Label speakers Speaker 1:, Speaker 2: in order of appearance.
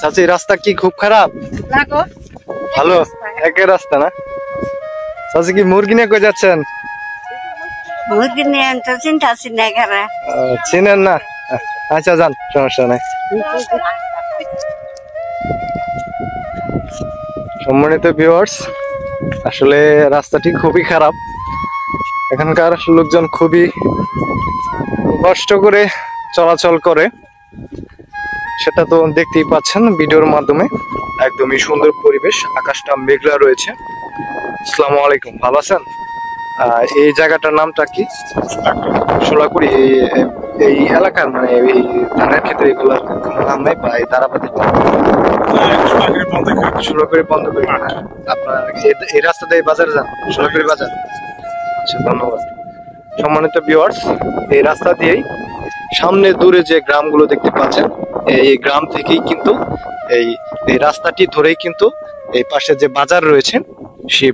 Speaker 1: চাচি রাস্তা কি খুব খারাপ? ভালো, একের রাস্তা না? চাচি কি মুরগি নিয়ে কই যাচ্ছেন?
Speaker 2: মুরগি নিয়ে তো চিন্তা আছি না ঘরে।
Speaker 1: চিনেন না? আচ্ছা যান, সমস্যা নাই। সম্মানিত ভিউয়ার্স, আসলে রাস্তাটি খুবই খারাপ। এখানকার লোকজন খুবই কষ্ট করে চলাচল করে, সেটা তো দেখতেই পাচ্ছেন ভিডিওর মাধ্যমে। একদমই সুন্দর পরিবেশ, আকাশটা মেঘলা রয়েছে। আসসালামু আলাইকুম, ভালো আছেন? এই জায়গাটার নামটা কি? সোলাকুড়ি। এই এলাকার মানে এই ধানের ক্ষেত্রে এগুলোর নাম নাই, বা এই তারাবাতি সোলাকুড়ি বন্ধ করি। আপনার এই রাস্তা দিয়ে বাজারে যান, সোলাকুড়ি বাজার। আচ্ছা, ধন্যবাদ। সম্মানিত ভিউয়ার্স, এই রাস্তা দিয়েই সামনে দূরে যে গ্রামগুলো দেখতে পাচ্ছেন, এই গ্রাম থেকেই কিন্তু এই রাস্তাটি ধরেই কিন্তু এই পাশে যে বাজার রয়েছে সেই